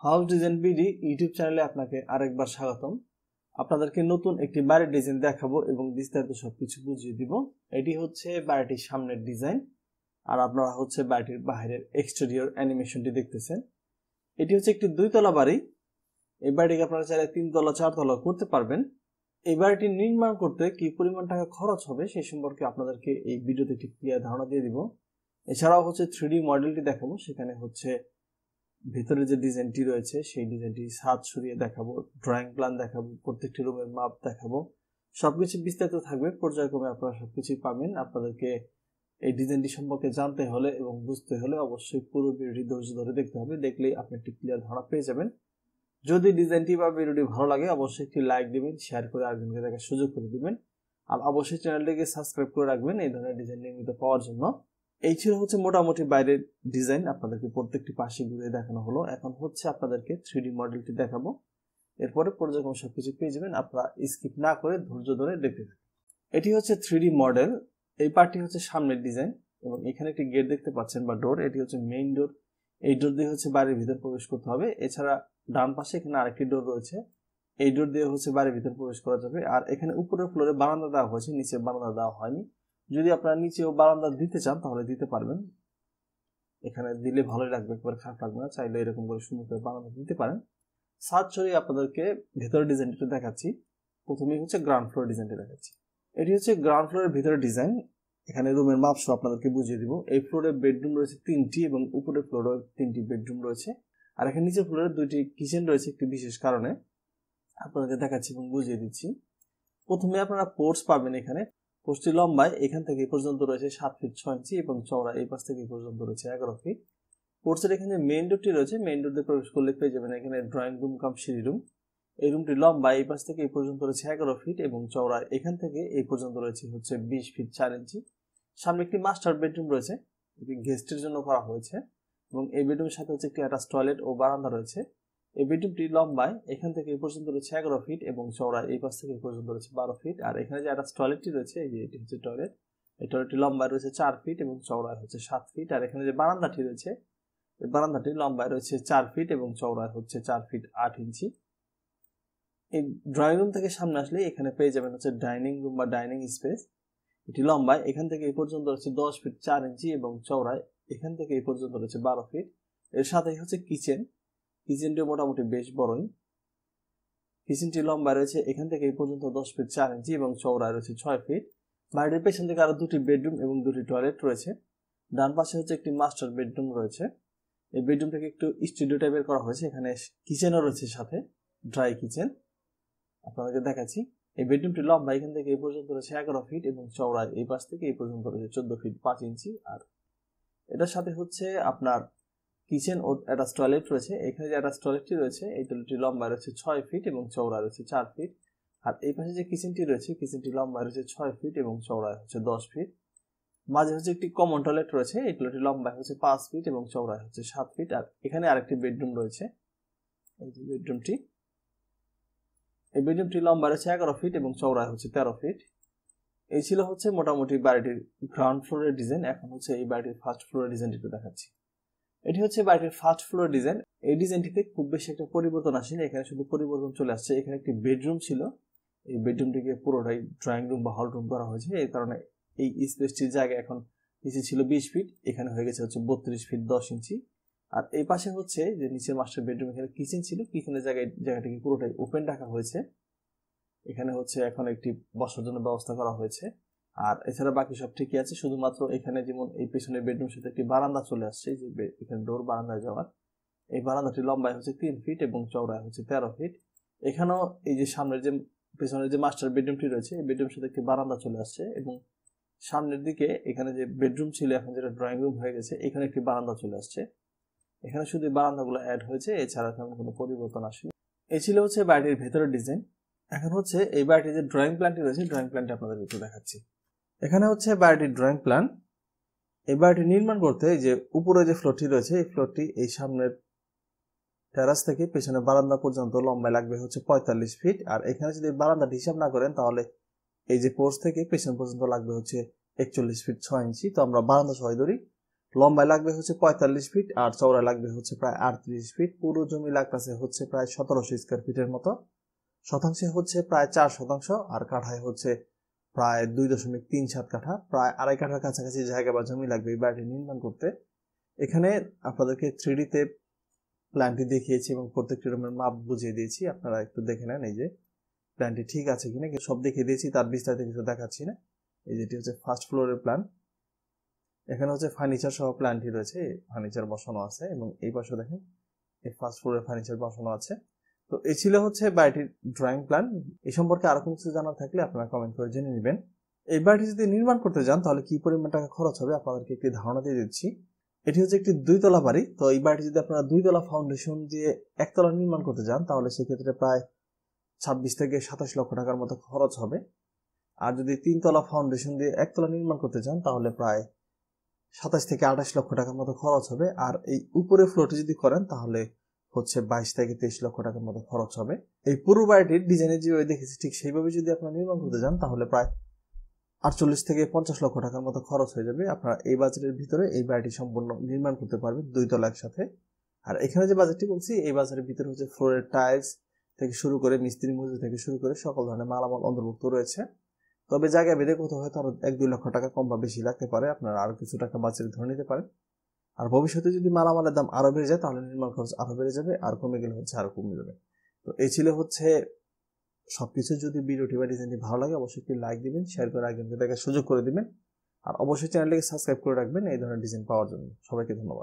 House design BD YouTube চ্যানেলে আপনাকে আরেকবার স্বাগতম। আপনাদেরকে নতুন একটি বাড়ির ডিজাইন দেখাবো এবং বিস্তারিত সবকিছু বুঝিয়ে দিব। এটি হচ্ছে বাড়িটির সামনের ডিজাইন, আর আপনারা হচ্ছে বাড়িটির বাইরের এক্সটেরিয়র অ্যানিমেশনটি দেখতেছেন। এটি হচ্ছে একটি 2 তলা বাড়ি। এই বাড়িটিকে আপনারা চাইলে 3 তলা 4 তলা করতে পারবেন। এই বাড়িটি নির্মাণ করতে কি পরিমাণ টাকা খরচ হবে সেই সম্পর্কে আপনাদেরকে এই ভিডিওতে একটি ক্লিয়ার ধারণা দিয়ে দিব। এছাড়াও হচ্ছে 3D মডেলটি দেখাবো, সেখানে হচ্ছে ভিতরে যে ডিজাইনটি রয়েছে সেই ডিজাইনটি ছাদ সরিয়ে দেখাবো, ড্রয়িং প্ল্যান দেখাবো, প্রত্যেকটি রুমের মাপ দেখাবো। সবকিছু বিস্তারিত থাকবে, পর্যায়ক্রমে আপনারা সবকিছুই পাবেন। আপনাদেরকে এই ডিজাইনটি সম্পর্কে জানতে হলে এবং বুঝতে হলে অবশ্যই পুরো ভিডিওটি ধৈর্য ধরে দেখতে হবে, দেখলেই আপনি একটি ক্লিয়ার ধারণা পেয়ে যাবেন। যদি ডিজাইনটি বা ভিডিওটি ভালো লাগে অবশ্যই একটি লাইক দিবেন, শেয়ার করে আরেকজনকে দেখার সুযোগ করে দিবেন, আর অবশ্যই চ্যানেলটিকে সাবস্ক্রাইব করে রাখবেন এই ধরনের ডিজাইন নিয়মিত পাওয়ার জন্য। এই ছিল হচ্ছে মোটামুটি বাইরের ডিজাইন, আপনাদেরকে প্রত্যেকটি পাশে ঘুরে দেখানো হলো। এখন হচ্ছে আপনাদেরকে 3D মডেলটি দেখাবো, এরপরে পর্যায়ক্রমে সবকিছু পেয়ে যাবেন। আপনারা স্কিপ না করে ধৈর্য ধরে দেখতে থাকুন। এটি হচ্ছে 3D মডেল। এই পার্টটি হচ্ছে সামনের ডিজাইন এবং এখানে একটি গেট দেখতে পাচ্ছেন বা ডোর, এটি হচ্ছে মেইন ডোর। এই ডোর দিয়ে হচ্ছে বাড়ির ভিতর প্রবেশ করতে হবে। এছাড়া ডান পাশে এখানে আরেকটি ডোর রয়েছে, এই ডোর দিয়ে হচ্ছে বাড়ির ভিতর প্রবেশ করা যাবে। আর এখানে উপরের ফ্লোরে বারান্দা দেওয়া হয়েছে, নিচে বারান্দা দেওয়া হয়নি। যদি আপনারা নিচেও বারান্দা দিতে চান তাহলে দিতে পারবেন, এখানে দিলে ভালোই লাগবে, একবার খারাপ লাগবে না। চাইলে এরকম করে সুন্দর করে বারান্দা দিতে পারেন। ছাদ ছড়িয়ে আপনাদেরকে ভেতরের ডিজাইনটা দেখাচ্ছি। প্রথমেই হচ্ছে গ্রাউন্ড ফ্লোর ডিজাইনটা দেখাচ্ছি। এটি হচ্ছে গ্রাউন্ড ফ্লোরের ভিতরের ডিজাইন। এখানে রুমের মাপ সহ আপনাদেরকে বুঝিয়ে দিব। এই ফ্লোরে বেডরুম রয়েছে 3টি এবং উপরের ফ্লোরে 3টি বেডরুম রয়েছে। আর এখানে নিচের ফ্লোরে 2টি কিচেন রয়েছে একটি বিশেষ কারণে, আপনাদেরকে দেখাচ্ছি এবং বুঝিয়ে দিচ্ছি। প্রথমে আপনারা পোর্টস পাবেন। এখানে পোর্টসটি লম্বায় এখান থেকে এই পর্যন্ত রয়েছে 7 ফিট 6 ইঞ্চি এবং চওড়া এই পাশ থেকে এই পর্যন্ত রয়েছে 11 ফিট। পোর্টসের এখানে মেইন ডোরটি রয়েছে, মেইন ডোর দিয়ে প্রবেশ করলে পেয়ে যাবেন এখানে ড্রয়িং রুম কাম সিঁড়ি রুম। এই রুমটি লম্বা এই পাশ থেকে এই পর্যন্ত রয়েছে 11 ফিট এবং চওড়া এখান থেকে এই পর্যন্ত রয়েছে হচ্ছে 20 ফিট 4 ইঞ্চি। সামনে একটি মাস্টার বেডরুম রয়েছে, এটি গেস্টের জন্য করা হয়েছে এবং এই বেডরুমের সাথে হচ্ছে একটি অ্যাটাচ টয়লেট ও বারান্দা রয়েছে। এই বেডরুমটি লম্বায় এখান থেকে এই পর্যন্ত রয়েছে 11 ফিট এবং চওড়া এই পাশ থেকে এই পর্যন্ত রয়েছে 12 ফিট। আর এখানে যে অ্যাটাচ টয়লেটটি রয়েছে, এই যে এটি হচ্ছে টয়লেট, এই টয়লেটটি লম্বায় রয়েছে 4 ফিট এবং চওড়ায় হচ্ছে 7 ফিট। আর এখানে যে বারান্দাটি রয়েছে, এই বারান্দাটি লম্বায় রয়েছে 4 ফিট এবং চওড়ায় হচ্ছে 4 ফিট 8 ইঞ্চি। এই ড্রয়িং রুম থেকে সামনে আসলে এখানে পেয়ে যাবেন হচ্ছে ডাইনিং রুম বা ডাইনিং স্পেস। এটি লম্বায় এখান থেকে এই পর্যন্ত রয়েছে 10 ফিট 4 ইঞ্চি এবং চওড়ায় এখান থেকে এই পর্যন্ত রয়েছে 12 ফিট। এর সাথেই হচ্ছে কিচেন, কিচেনটি মোটামুটি বেশ বড়ই। কিচেনটি লম্বা রয়েছে এখান থেকে এই পর্যন্ত 10 ফিট 4 ইঞ্চি এবং চওড়ায় রয়েছে 6 ফিট। বাড়ির পেছন থেকে আরো 2টি বেডরুম এবং 2টি টয়লেট রয়েছে। ডান পাশে হচ্ছে একটি মাস্টার বেডরুম রয়েছে। এই বেডরুমটাকে একটু স্টুডিও টাইপের করা হয়েছে, এখানে কিচেনও রয়েছে সাথে, ড্রাই কিচেন। আপনাদেরকে দেখাচ্ছি। এই বেডরুমটি লম্বা এখান থেকে এই পর্যন্ত রয়েছে 11 ফিট এবং চওড়ায় এই পাশ থেকে এই পর্যন্ত রয়েছে 14 ফিট 5 ইঞ্চি। আর এটার সাথে হচ্ছে আপনার কিচেন ও অ্যাটাচ টয়লেট রয়েছে। এখানে যে অ্যাটাচ টয়লেটটি রয়েছে, এই টয়লেটটি লম্বা রয়েছে 6 ফিট এবং চওড়া রয়েছে 4 ফিট। আর এই পাশে যে কিচেনটি রয়েছে, কিচেনটি লম্বা রয়েছে 6 ফিট এবং চওড়া হচ্ছে 10 ফিট। মাঝে হচ্ছে একটি কমন টয়লেট রয়েছে, এই টয়লেটটি লম্বা হচ্ছে 5 ফিট এবং চওড়া হচ্ছে 7 ফিট। আর এখানে আরেকটি বেডরুম রয়েছে, এই যে বেডরুমটি, এই বেডরুমটি লম্বা রয়েছে 11 ফিট এবং চওড়া হচ্ছে 13 ফিট। এই ছিল হচ্ছে মোটামুটি বাড়িটির গ্রাউন্ড ফ্লোরের ডিজাইন। এখন হচ্ছে এই বাড়িটির ফার্স্ট ফ্লোরের ডিজাইনটি একটু দেখাচ্ছি। এটি হচ্ছে বাড়িটির ফার্স্ট ফ্লোর ডিজাইন। এই ডিজাইনটিতে খুব বেশি একটা পরিবর্তন আসেনি, এখানে শুধু পরিবর্তন চলে আসছে। এখানে একটি বেডরুম ছিল, এই বেডরুমটিকে পুরোটাই ড্রয়িং রুম বা হল রুম করা হয়েছে। এই কারণে এই স্পেসটির জায়গা এখন নিচে ছিল 20 ফিট, এখানে হয়ে গেছে হচ্ছে 32 ফিট 10 ইঞ্চি। আর এই পাশে হচ্ছে যে নিচের মাস্টার বেডরুম, এখানে কিচেন ছিল, কিচেনের জায়গাটিকে পুরোটাই ওপেন রাখা হয়েছে। এখানে হচ্ছে এখন একটি বসার জন্য ব্যবস্থা করা হয়েছে। আর এছাড়া বাকি সব ঠিকই আছে, শুধুমাত্র এখানে যেমন এই পেছনের বেডরুমের সাথে একটি বারান্দা চলে আসছে, যে এখানে ডোর বারান্দায় যাওয়ার। এই বারান্দাটি লম্বায় হচ্ছে 3 ফিট এবং চওড়ায় হচ্ছে 13 ফিট। এখানেও এই যে সামনের যে পেছনের যে মাস্টার বেডরুমটি রয়েছে, এই বেডরুমের সাথে একটি বারান্দা চলে আসছে এবং সামনের দিকে এখানে যে বেডরুম ছিল এখন যেটা ড্রয়িং রুম হয়ে গেছে, এখানে একটি বারান্দা চলে আসছে। এখানে শুধু বারান্দাগুলো অ্যাড হয়েছে, এছাড়া তেমন কোনো পরিবর্তন আসেনি। এই ছিল হচ্ছে বাড়িটির ভেতরের ডিজাইন। এখন হচ্ছে এই বাড়িটির যে ড্রয়িং প্ল্যানটি রয়েছে, ড্রয়িং প্ল্যানটি আপনাদের একটু দেখাচ্ছি। এখানে হচ্ছে বাড়িটির ড্রয়িং প্ল্যান। এই বাড়িটি নির্মাণ করতে যে উপরে যে ফ্লোরটি রয়েছে, এই ফ্লোরটি এই সামনের টেরাস থেকে পেছনে বারান্দা পর্যন্ত লম্বায় লাগবে হচ্ছে 45 ফিট। আর এখানে যদি বারান্দাটি হিসাব না করেন তাহলে এই যে পোর্চ থেকে পেছন পর্যন্ত লাগবে হচ্ছে 41 ফিট 6 ইঞ্চি। তো আমরা বারান্দা সহ ধরি, লম্বায় লাগবে হচ্ছে 45 ফিট আর চওড়ায় লাগবে হচ্ছে প্রায় 38 ফিট। পুরো জমি লাগতেছে হচ্ছে প্রায় 1700 স্কয়ার ফিটের মতো। শতাংশে হচ্ছে প্রায় 4% আর কাঠায় হচ্ছে প্রায় 2.37 কাঠা, প্রায় আড়াই কাঠার কাছাকাছি জায়গা বা জমি লাগবে এই বাড়িটি নির্মাণ করতে। এখানে আপনাদেরকে 3D তে প্ল্যানটি দেখিয়েছি এবং প্রত্যেকটি রুমের মাপ বুঝিয়ে দিয়েছি, আপনারা একটু দেখে নেন এই যে প্ল্যানটি ঠিক আছে কিনা, সব দেখিয়ে দিয়েছি, তার বিস্তারিত কিছু দেখাচ্ছি না। এই যেটি হচ্ছে ফার্স্ট ফ্লোরের প্ল্যান। এখানে হচ্ছে ফার্নিচার সহ প্ল্যানটি রয়েছে, ফার্নিচার বসানো আছে এবং এই পাশে দেখেন এই ফার্স্ট ফ্লোরের ফার্নিচার বসানো আছে। তো এই ছিল হচ্ছে বাড়িটির ড্রয়িং প্ল্যান। এই সম্পর্কে আরো কোনো কিছু জানার থাকলে আপনারা কমেন্ট করে জেনে নেবেন। এই বাড়িটি যদি নির্মাণ করতে যান তাহলে কি পরিমাণ টাকা খরচ হবে আপনাদেরকে একটি ধারণা দিয়ে দিচ্ছি। এটি হচ্ছে একটি 2 তলা বাড়ি। তো এই বাড়িটি যদি আপনারা 2 তলা ফাউন্ডেশন দিয়ে 1 তলা নির্মাণ করতে যান তাহলে সেক্ষেত্রে প্রায় 26 থেকে 27 লক্ষ টাকার মতো খরচ হবে। আর যদি 3 তলা ফাউন্ডেশন দিয়ে 1 তলা নির্মাণ করতে চান তাহলে প্রায় 27 থেকে 28 লক্ষ টাকার মতো খরচ হবে। আর এই উপরে ফ্লোরটি যদি করেন তাহলে হচ্ছে 22 থেকে 23 লক্ষ টাকার মতো খরচ হবে। এই পুরো বাড়িটির ডিজাইনের যেভাবে দেখেছি ঠিক সেইভাবে যদি আপনারা নির্মাণ করতে যান তাহলে প্রায় 48 থেকে 50 লক্ষ টাকার মতো খরচ হয়ে যাবে। আপনারা এই বাজেটের ভিতরে এই বাড়িটি সম্পূর্ণ নির্মাণ করতে পারবেন 2 তলা একসাথে। আর এখানে যে বাজেটটি বলছি এই বাজারের ভিতরে হচ্ছে ফ্লোরের টাইলস থেকে শুরু করে মিস্ত্রি মজুরি থেকে শুরু করে সকল ধরনের মালামাল অন্তর্ভুক্ত রয়েছে। তবে জায়গা ভেদে কোথাও হয়তো আরো 1-2 লক্ষ টাকা কম বা বেশি লাগতে পারে, আপনারা আরো কিছু টাকা বাজেট ধরে নিতে পারেন। আর ভবিষ্যতে যদি মালামালের দাম আরো বেড়ে যায় তাহলে নির্মাণ খরচ আরো বেড়ে যাবে, আর কমে গেলে হচ্ছে আরো কমে যাবে। তো এই ছিল হচ্ছে সবকিছু। যদি ভিডিওটি বা ডিজাইনটি ভালো লাগে অবশ্যই একটি লাইক দিবেন, শেয়ার করে একজনকে দেখার সুযোগ করে দিবেন, আর অবশ্যই চ্যানেলটিকে সাবস্ক্রাইব করে রাখবেন এই ধরনের ডিজাইন পাওয়ার জন্য। সবাইকে ধন্যবাদ।